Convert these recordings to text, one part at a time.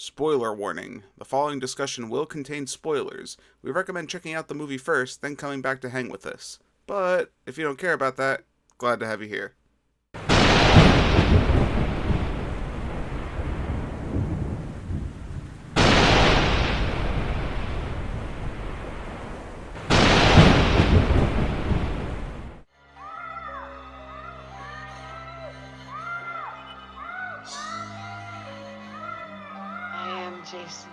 Spoiler warning. The following discussion will contain spoilers. We recommend checking out the movie first, then coming back to hang with us. But if you don't care about that, glad to have you here. Jason.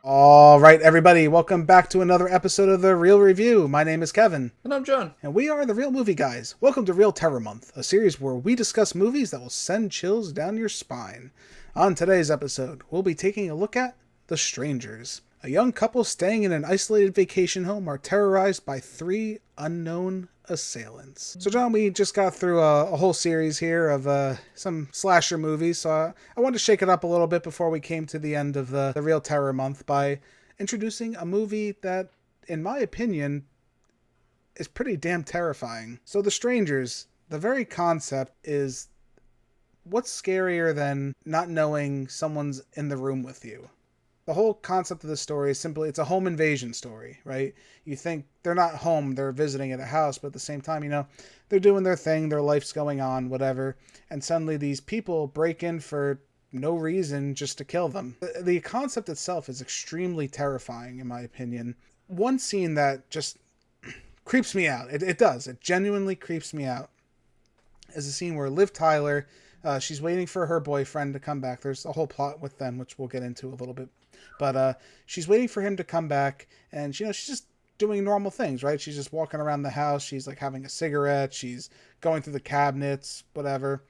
All right, everybody, welcome back to another episode of The Real Review. My name is Kevin. And I'm John. And we are The Real Movie Guys. Welcome to Real Terror Month, a series where we discuss movies that will send chills down your spine. On today's episode, we'll be taking a look at The Strangers. A young couple staying in an isolated vacation home are terrorized by three unknown assailants. So, John, we just got through a whole series here of some slasher movies, so I wanted to shake it up a little bit before we came to the end of the Real Terror Month by introducing a movie that, in my opinion, is pretty damn terrifying. So, The Strangers, the very concept is, what's scarier than not knowing someone's in the room with you? The whole concept of the story is simply, it's a home invasion story, right? You think they're not home, they're visiting at a house, but at the same time, they're doing their thing, their life's going on, whatever, and suddenly these people break in for no reason just to kill them. The concept itself is extremely terrifying, in my opinion. One scene that just creeps me out, it does, it genuinely creeps me out, is a scene where Liv Tyler, she's waiting for her boyfriend to come back. There's a whole plot with them, which we'll get into a little bit. But she's waiting for him to come back, and she's just doing normal things, right? She's just walking around the house. She's like having a cigarette. She's going through the cabinets, whatever.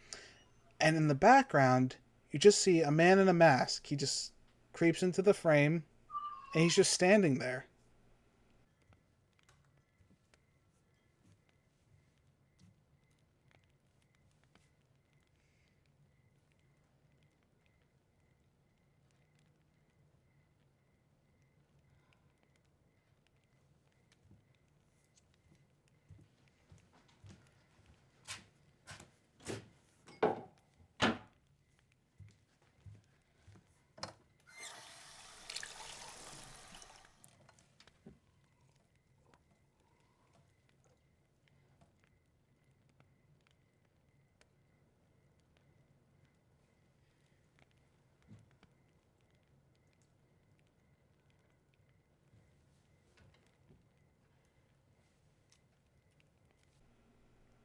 And in the background, you just see a man in a mask. He just creeps into the frame, and he's just standing there.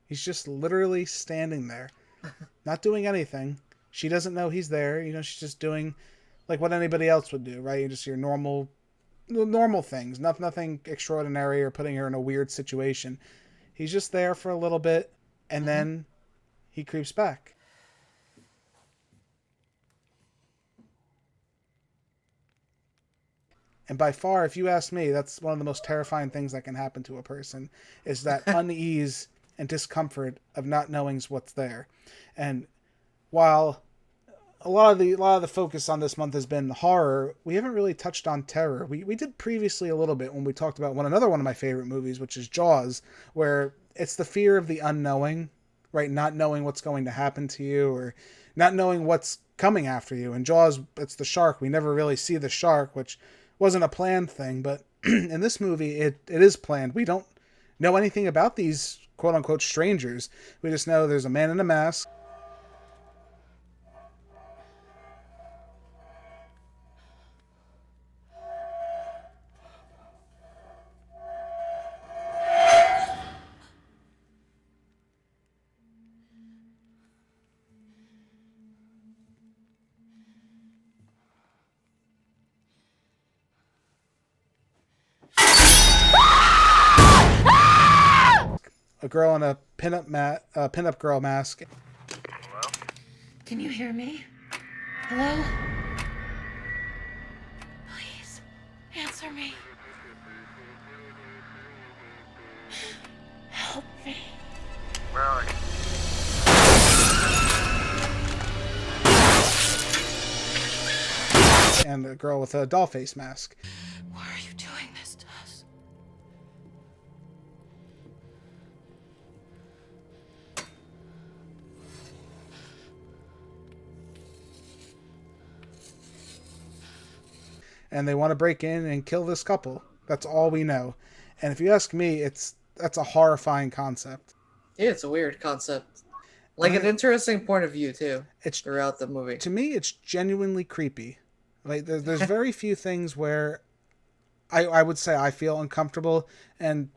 He's just literally standing there, not doing anything. She doesn't know he's there. She's just doing like what anybody else would do, right? Just your normal things, nothing extraordinary or putting her in a weird situation. He's just there for a little bit, and then he creeps back. And by far, if you ask me, that's one of the most terrifying things that can happen to a person, is that unease and discomfort of not knowing what's there. And while a lot of the focus on this month has been horror, we haven't really touched on terror. We did previously a little bit when we talked about another one of my favorite movies, which is Jaws, where it's the fear of the unknowing, right? Not knowing what's going to happen to you, or not knowing what's coming after you. In Jaws, it's the shark. We never really see the shark, which wasn't a planned thing, but in this movie, it is planned. We don't know anything about these quote-unquote strangers. We just know there's a man in a mask. A girl in a pinup girl mask. Hello? Can you hear me? Hello? Please, answer me. Help me. Where are you? And a girl with a doll face mask. Why are you doing this to us? and they want to break in and kill this couple. That's all we know. And if you ask me, that's a horrifying concept. Yeah, it's a weird concept. Like And an interesting point of view too it's throughout the movie. to me, it's genuinely creepy. Like there's very few things where I would say I feel uncomfortable, and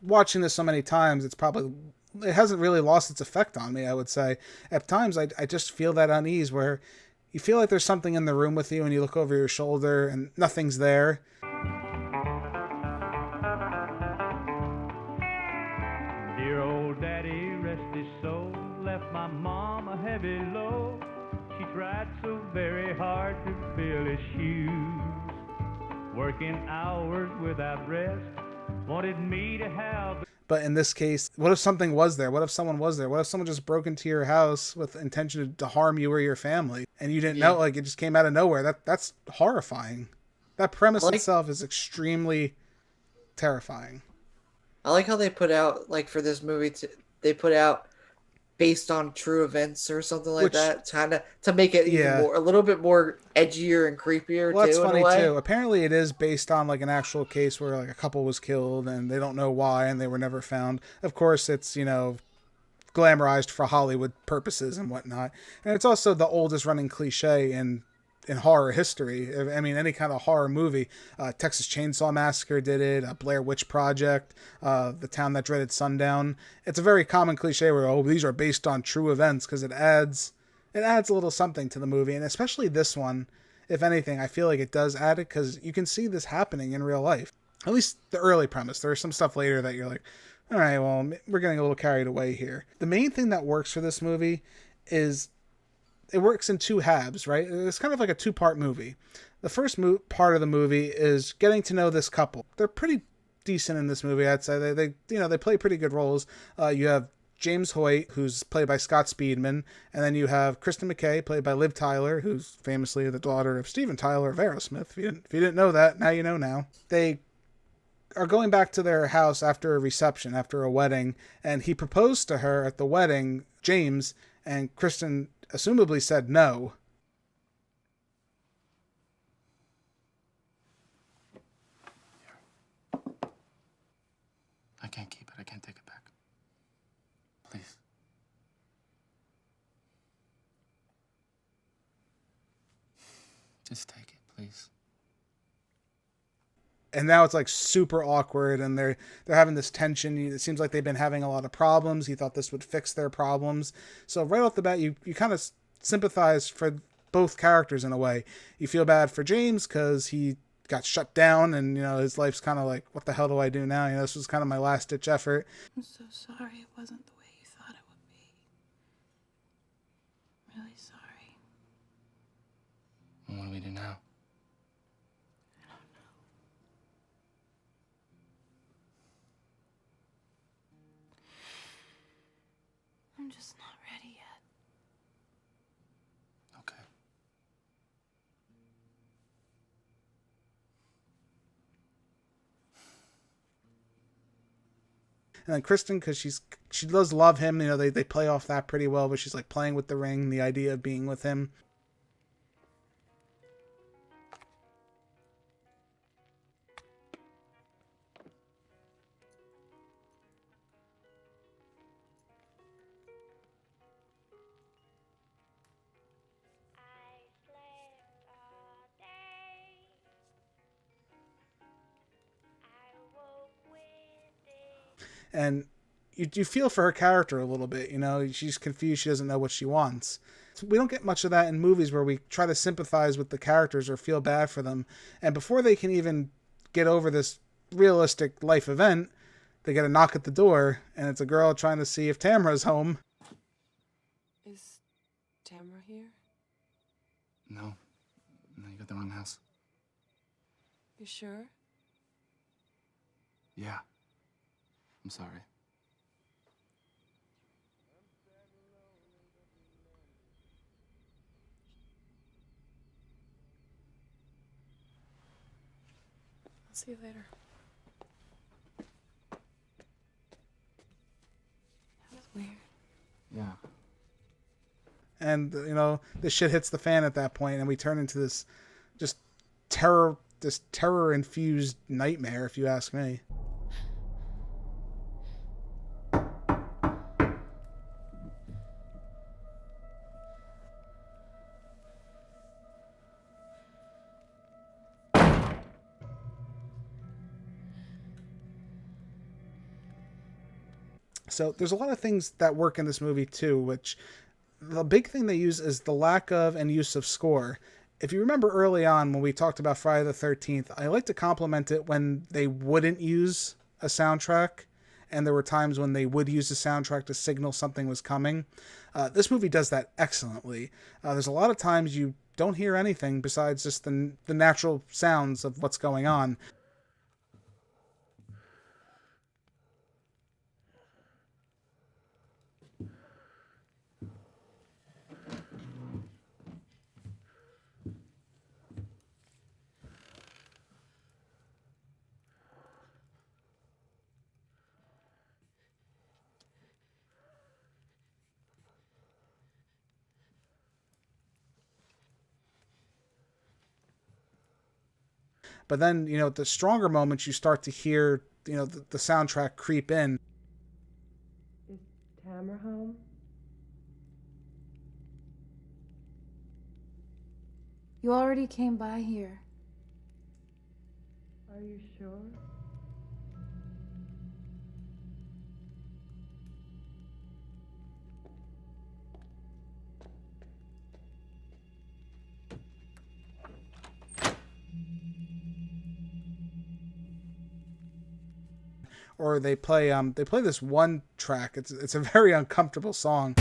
watching this so many times, it hasn't really lost its effect on me. I would say at times I just feel that unease where you feel like there's something in the room with you, and you look over your shoulder and nothing's there. Dear old daddy, rest his soul, left my mom a heavy load. She tried so very hard to fill his shoes, working hours without rest, wanted me to have. But in this case, what if something was there? What if someone was there? What if someone just broke into your house with intention to harm you or your family, and you didn't know? Like, it just came out of nowhere. That's horrifying. That premise itself is extremely terrifying. I like how they put out, like, for this movie, they put out based on true events or something like that, kind of to make it even more, a little bit more edgier and creepier. Well, that's too, funny in a way. too. Apparently, it is based on like an actual case where like a couple was killed and they don't know why and they were never found. Of course, it's glamorized for Hollywood purposes and whatnot, and it's also the oldest running cliche in horror history. I mean, any kind of horror movie. Texas Chainsaw Massacre did it. Blair Witch Project. The Town That Dreaded Sundown. It's a very common cliche where, these are based on true events, because it adds a little something to the movie. And especially this one, if anything, I feel like it does add it, because you can see this happening in real life. At least the early premise. There's some stuff later that you're like, all right, well, we're getting a little carried away here. The main thing that works for this movie is it works in two halves, right? It's kind of like a two-part movie. The first part of the movie is getting to know this couple. They're pretty decent in this movie, I'd say. They play pretty good roles. You have James Hoyt, who's played by Scott Speedman, and then you have Kristen McKay, played by Liv Tyler, who's famously the daughter of Steven Tyler of Aerosmith. If you didn't know that, now you know now. They are going back to their house after a reception, after a wedding, and he proposed to her at the wedding, James, and Kristen assumably said no. I can't keep it. I can't take it back. Please. Just take it, please. And now it's like super awkward, and they're having this tension. It seems like they've been having a lot of problems. He thought this would fix their problems. So right off the bat, you kind of sympathize for both characters in a way. You feel bad for James because he got shut down, and his life's kind of like, what the hell do I do now? This was kind of my last ditch effort. I'm so sorry it wasn't the way you thought it would be. Really sorry. And what do we do now? I'm just not ready yet. Okay. And then Kristen, because she does love him, they play off that pretty well, but she's like playing with the ring, the idea of being with him. And you feel for her character a little bit. She's confused. She doesn't know what she wants. So we don't get much of that in movies where we try to sympathize with the characters or feel bad for them. And before they can even get over this realistic life event, they get a knock at the door, and it's a girl trying to see if Tamara's home. Is Tamara here? No. No, you got the wrong house. You sure? Yeah. I'm sorry. I'll see you later. That was weird. Yeah. And the shit hits the fan at that point, and we turn into this just terror infused nightmare, if you ask me. So there's a lot of things that work in this movie too, which the big thing they use is the lack of and use of score. If you remember early on when we talked about Friday the 13th, I like to compliment it when they wouldn't use a soundtrack, and there were times when they would use a soundtrack to signal something was coming. This movie does that excellently. There's a lot of times you don't hear anything besides just the natural sounds of what's going on. But then, the stronger moments, you start to hear, the soundtrack creep in. Is Tamara home? You already came by here. Are you sure? Or they play this one track. It's a very uncomfortable song.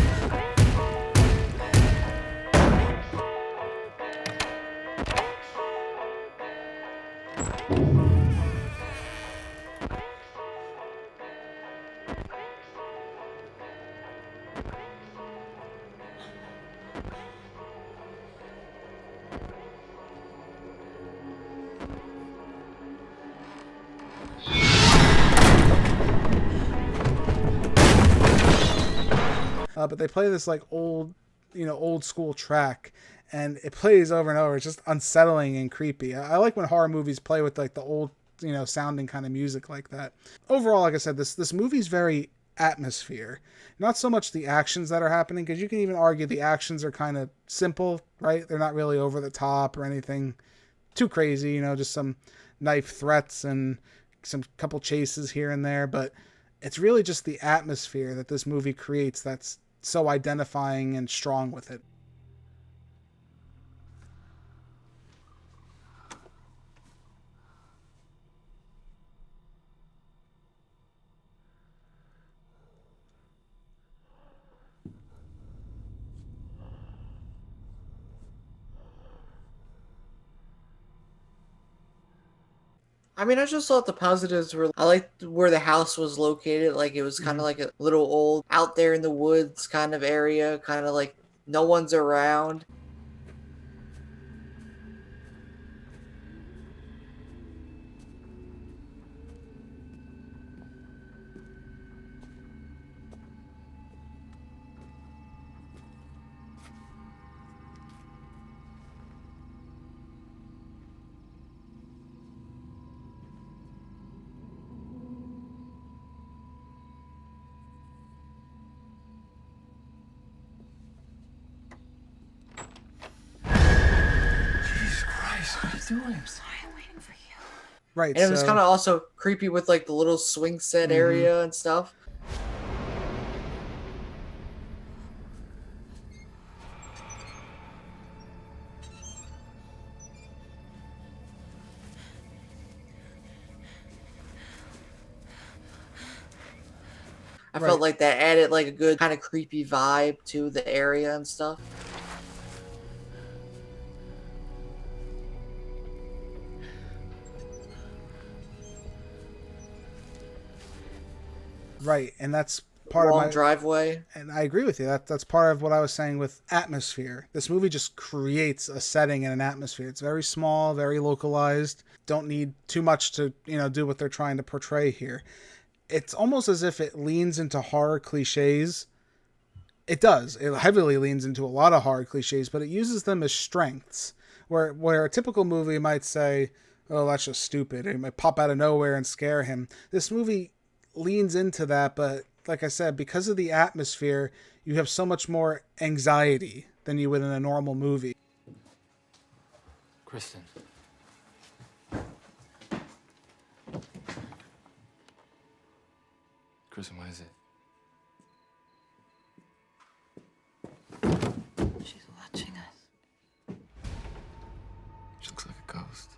But they play this like old school track, and it plays over and over. It's just unsettling and creepy. I like when horror movies play with like the old, sounding kind of music like that. Overall, like I said, this movie's very atmosphere. Not so much the actions that are happening, because you can even argue the actions are kind of simple, right? They're not really over the top or anything too crazy, just some knife threats and some couple chases here and there, but it's really just the atmosphere that this movie creates that's so identifying and strong with it. I mean, I just thought the positives were, I liked where the house was located. Like, it was kind of like a little old, out there in the woods kind of area, kind of like no one's around. Doing? I'm sorry, I'm waiting for you. Right. And it was kind of also creepy with like the little swing set area and stuff. I felt like that added like a good kind of creepy vibe to the area and stuff. Right, and that's part Long of my driveway. And I agree with you. That's part of what I was saying with atmosphere. This movie just creates a setting and an atmosphere. It's very small, very localized. Don't need too much to, do what they're trying to portray here. It's almost as if it leans into horror cliches. It does. It heavily leans into a lot of horror cliches, but it uses them as strengths, Where a typical movie might say, oh, that's just stupid. It might pop out of nowhere and scare him. This movie leans into that, but like I said, because of the atmosphere, you have so much more anxiety than you would in a normal movie. Kristen. Kristen, what is it? She's watching us. She looks like a ghost.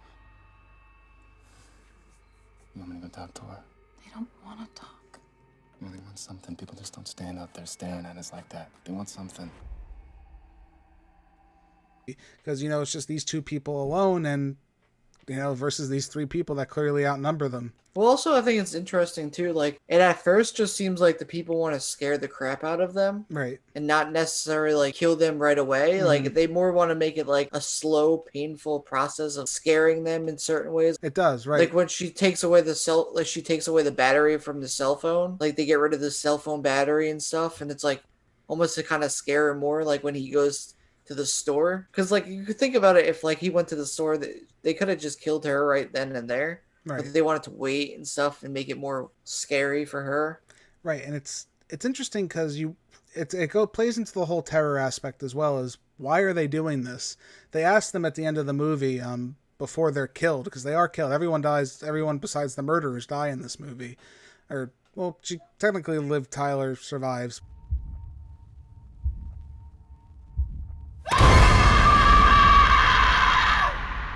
You want me to go talk to her? They don't want to talk. Well, they want something. People just don't stand out there staring at us like that. They want something. Because, it's just these two people alone and, versus these three people that clearly outnumber them. Well, also, I think it's interesting, too. Like, it at first just seems like the people want to scare the crap out of them. Right. And not necessarily, like, kill them right away. Mm-hmm. Like, they more want to make it, like, a slow, painful process of scaring them in certain ways. It does, right. Like, when she takes away she takes away the battery from the cell phone. Like, they get rid of the cell phone battery and stuff. And it's, like, almost to kind of scare him more, like, when he goes to the store. Because, like, you could think about it, if, like, he went to the store, they could have just killed her right then and there. Right. But they wanted to wait and stuff and make it more scary for her. Right, and it's interesting because it plays into the whole terror aspect as well as why are they doing this? They ask them at the end of the movie before they're killed, because they are killed. Everyone dies. Everyone besides the murderers die in this movie. Or, well, she technically Liv Tyler survives.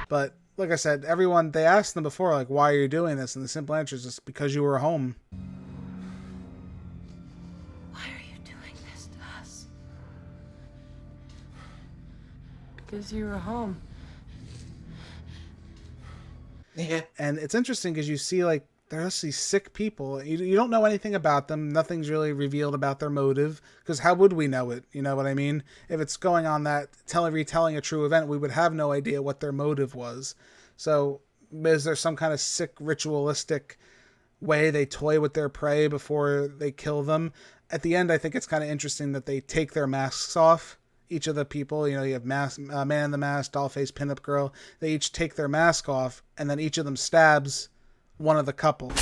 But like I said, they asked them before, like, why are you doing this? And the simple answer is just because you were home. Why are you doing this to us? Because you were home. Yeah. And it's interesting because you see, like, there's these sick people. You don't know anything about them. Nothing's really revealed about their motive. Because how would we know it? You know what I mean? If it's going on that retelling a true event, we would have no idea what their motive was. So is there some kind of sick ritualistic way they toy with their prey before they kill them? At the end, I think it's kind of interesting that they take their masks off. Each of the people, you have Man in the Mask, Dollface, Pinup Girl. They each take their mask off, and then each of them stabs one of the couples.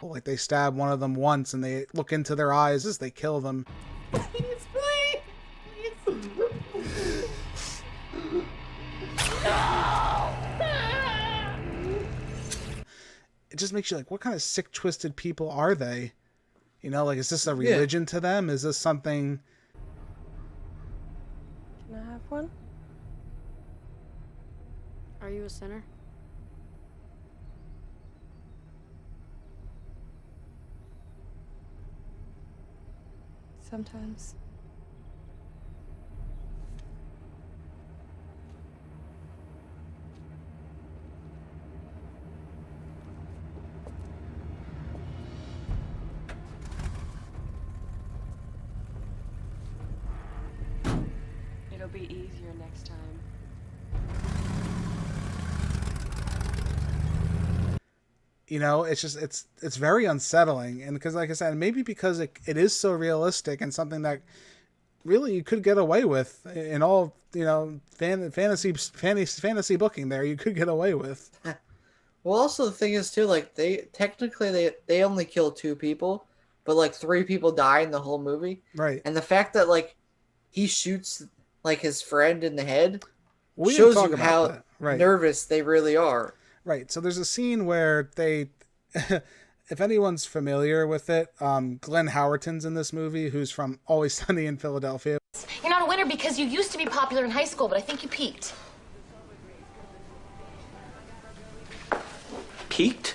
Like they stab one of them once and they look into their eyes as they kill them. Please, please. It just makes you like, what kind of sick, twisted people are they? Like, is this a religion to them? Is this something? Can I have one? Are you a sinner? Sometimes. It'll be easier next time. It's just it's very unsettling, and because, like I said, maybe because it is so realistic and something that really you could get away with in all fantasy booking. There you could get away with. Well, also the thing is too, like they only kill 2 people, but like 3 people die in the whole movie. Right. And the fact that like he shoots like his friend in the head shows you how nervous they really are. Right. So there's a scene where they, if anyone's familiar with it, Glenn Howerton's in this movie, who's from Always Sunny in Philadelphia. You're not a winner because you used to be popular in high school, but I think you peaked. Peaked?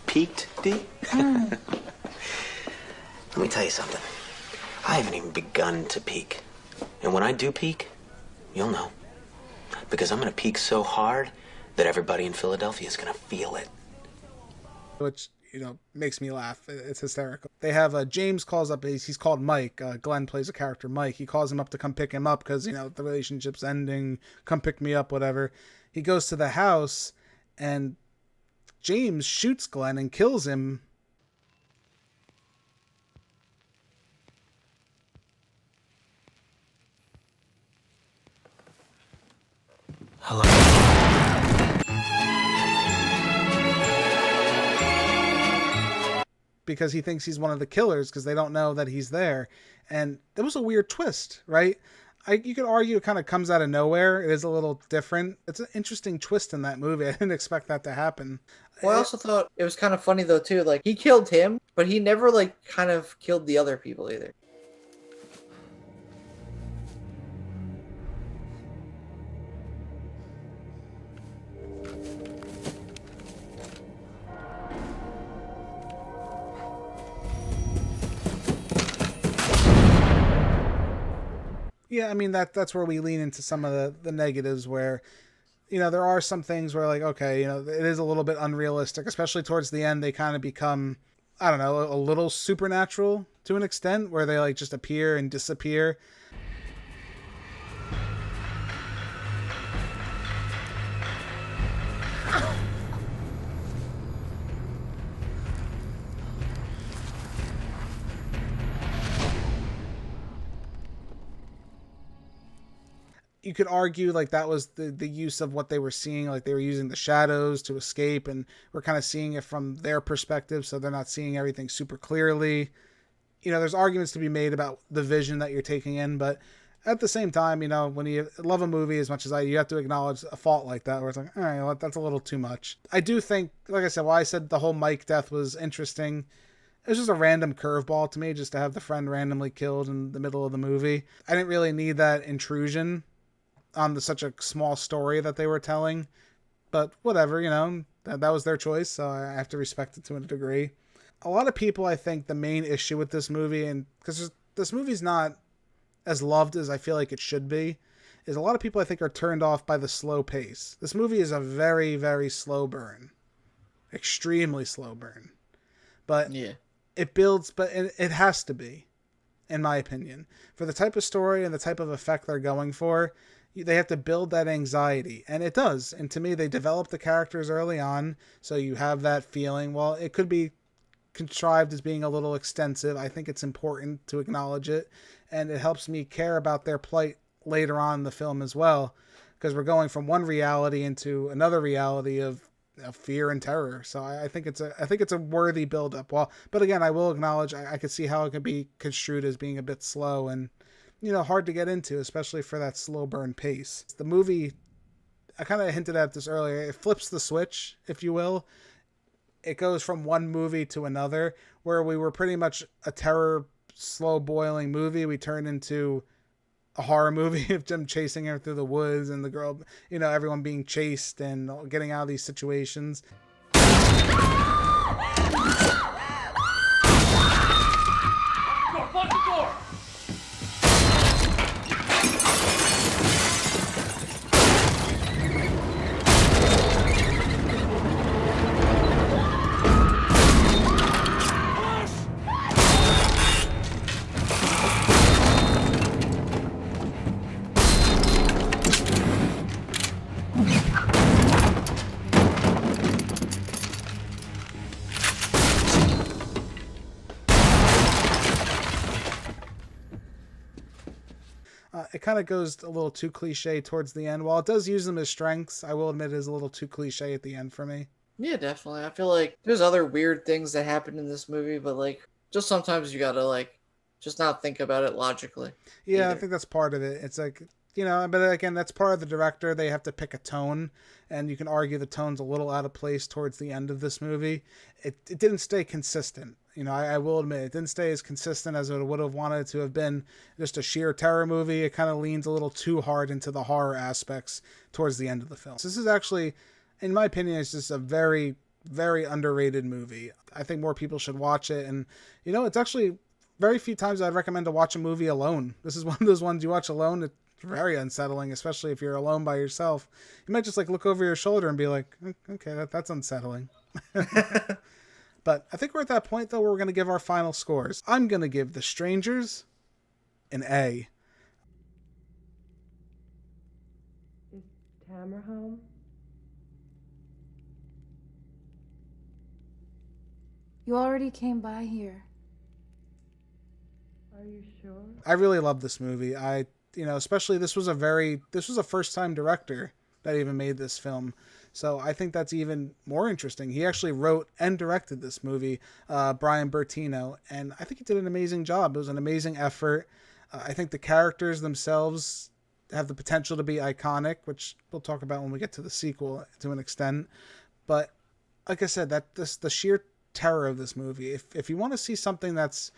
Peaked, D? Let me tell you something. I haven't even begun to peak. And when I do peak, you'll know. Because I'm going to peak so hard that everybody in Philadelphia is going to feel it. Which, makes me laugh. It's hysterical. They have James calls up, he's called Mike. Glenn plays a character, Mike. He calls him up to come pick him up because, the relationship's ending, come pick me up, whatever. He goes to the house and James shoots Glenn and kills him. Hello. Because he thinks he's one of the killers because they don't know that he's there. And it was a weird twist, right? You could argue it kind of comes out of nowhere. It is a little different. It's an interesting twist in that movie. I didn't expect that to happen. Well, I also thought it was kind of funny though too. Like he killed him, but he never like kind of killed the other people either. Yeah, I mean, that's where we lean into some of the negatives where, there are some things where like, okay, it is a little bit unrealistic, especially towards the end. They kind of become, I don't know, a little supernatural to an extent where they like just appear and disappear. You could argue like that was the use of what they were seeing, like they were using the shadows to escape and we're kind of seeing it from their perspective, so they're not seeing everything super clearly. There's arguments to be made about the vision that you're taking in, but at the same time, when you love a movie as much as you have to acknowledge a fault like that where it's like, all right, well, that's a little too much. I do think, like I said, why I said the whole Mike death was interesting. It was just a random curveball to me, just to have the friend randomly killed in the middle of the movie. I didn't really need that intrusion on such a small story that they were telling, but whatever, that was their choice, so I have to respect it to a degree. A lot of people, I think, the main issue with this movie, and because this movie's not as loved as I feel like it should be, is a lot of people I think are turned off by the slow pace. This movie is a very, very slow burn, extremely slow burn, but yeah, it builds, but it has to be, in my opinion, for the type of story and the type of effect they're going for. They have to build that anxiety, and it does. And to me, they develop the characters early on, so you have that feeling. Well, it could be contrived as being a little extensive. I think it's important to acknowledge it, and it helps me care about their plight later on in the film as well, because we're going from one reality into another reality of fear and terror. So I think it's a worthy build-up. Well, but again, I will acknowledge I could see how it could be construed as being a bit slow and hard to get into, especially for that slow burn pace. The movie, I kind of hinted at this earlier, it flips the switch, if you will. It goes from one movie to another, where we were pretty much a terror, slow boiling movie. We turned into a horror movie of them chasing her through the woods and the girl, everyone being chased and getting out of these situations. It kind of goes a little too cliche towards the end. While it does use them as strengths, I will admit it is a little too cliche at the end for me. Yeah, definitely. I feel like there's other weird things that happen in this movie, but like just sometimes you gotta like just not think about it logically. Yeah, either. I think that's part of it. It's like, but again, that's part of the director. They have to pick a tone, and you can argue the tone's a little out of place towards the end of this movie. It didn't stay consistent. I will admit it didn't stay as consistent as it would have wanted to have been just a sheer terror movie. It kind of leans a little too hard into the horror aspects towards the end of the film. So this is actually, in my opinion, it's just a very, very underrated movie. I think more people should watch it. And, it's actually very few times I'd recommend to watch a movie alone. This is one of those ones you watch alone. It's very unsettling, especially if you're alone by yourself. You might just like look over your shoulder and be like, okay, that's unsettling. But I think we're at that point, though, where we're going to give our final scores. I'm going to give The Strangers an A. Is Tamara home? You already came by here. Are you sure? I really love this movie. Especially this was a first-time director that even made this film. So I think that's even more interesting. He actually wrote and directed this movie, Brian Bertino, and I think he did an amazing job. It was an amazing effort. I think the characters themselves have the potential to be iconic, which we'll talk about when we get to the sequel to an extent. But like I said, the sheer terror of this movie. If you want to see something that's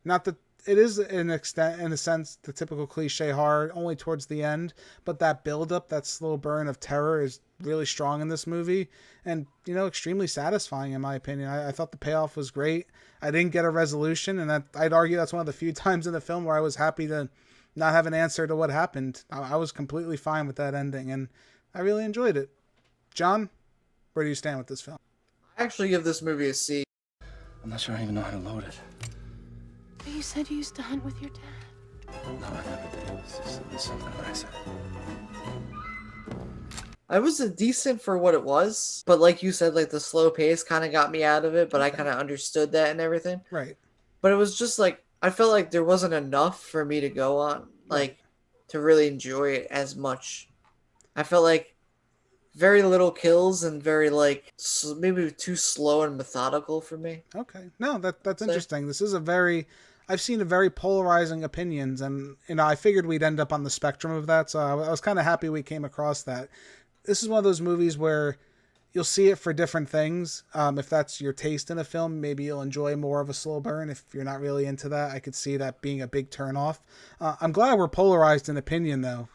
not the it is in a sense the typical cliche horror only towards the end, but that build up, that slow burn of terror is really strong in this movie, and extremely satisfying in my opinion. I thought the payoff was great. I didn't get a resolution, and I'd argue that's one of the few times in the film where I was happy to not have an answer to what happened. I was completely fine with that ending, and I really enjoyed it. John, where do you stand with this film? I actually give this movie a C. I'm not sure I even know how to load it. But you said you used to hunt with your dad. No, I never did. It was something that I said. I was decent for what it was, but like you said, like the slow pace kind of got me out of it, but I kind of understood that and everything. Right. But it was just like, I felt like there wasn't enough for me to go on, like, to really enjoy it as much. I felt like very little kills and very, like, maybe too slow and methodical for me. Okay. No, that's interesting. This is I've seen a very polarizing opinions, and, I figured we'd end up on the spectrum of that, so I was kind of happy we came across that. This is one of those movies where you'll see it for different things. If that's your taste in a film, maybe you'll enjoy more of a slow burn. If you're not really into that, I could see that being a big turnoff. I'm glad we're polarized in opinion, though.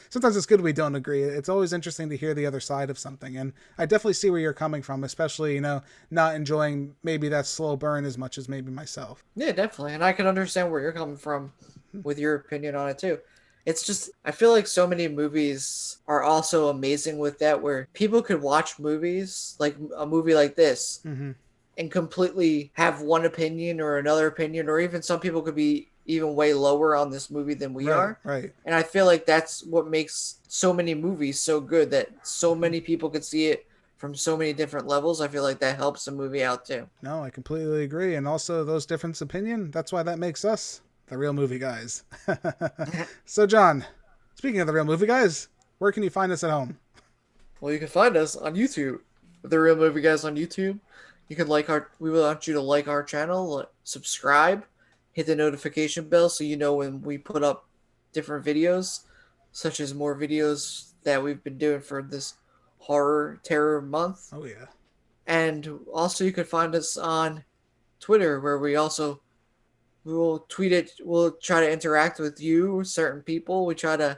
Sometimes it's good we don't agree. It's always interesting to hear the other side of something, and I definitely see where you're coming from, especially, not enjoying maybe that slow burn as much as maybe myself. Yeah, definitely, and I can understand where you're coming from with your opinion on it, too. It's just, I feel like so many movies are also amazing with that, where people could watch movies, like a movie like this, and completely have one opinion or another opinion, or even some people could be even way lower on this movie than we are. Right. And I feel like that's what makes so many movies so good, that so many people could see it from so many different levels. I feel like that helps the movie out too. No, I completely agree. And also those difference opinion, that's why that makes us the Real Movie Guys. So, John, speaking of the Real Movie Guys, where can you find us at home? Well, you can find us on YouTube, the Real Movie Guys on YouTube. You can we want you to like our channel, subscribe, hit the notification bell so you know when we put up different videos, such as more videos that we've been doing for this terror month. Oh yeah. And also you can find us on Twitter, where we will tweet it. We'll try to interact with you, certain people. We try to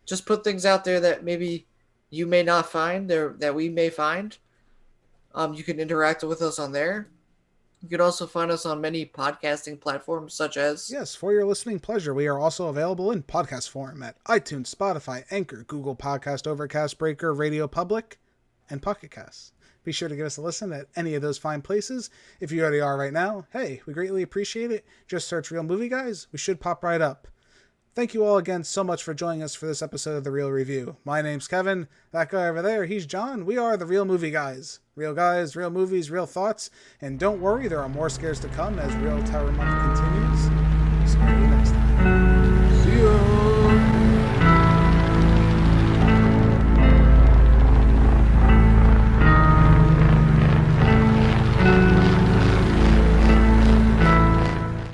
just put things out there that maybe you may not find, or that we may find. You can interact with us on there. You can also find us on many podcasting platforms, such as... Yes, for your listening pleasure, we are also available in podcast form at iTunes, Spotify, Anchor, Google Podcast, Overcast, Breaker, Radio Public, and Pocket Casts. Be sure to give us a listen at any of those fine places. If you already are right now, hey, we greatly appreciate it. Just search Real Movie Guys. We should pop right up. Thank you all again so much for joining us for this episode of The Real Review. My name's Kevin. That guy over there, he's John. We are The Real Movie Guys. Real guys, real movies, real thoughts. And don't worry, there are more scares to come as Real Terror Month continues.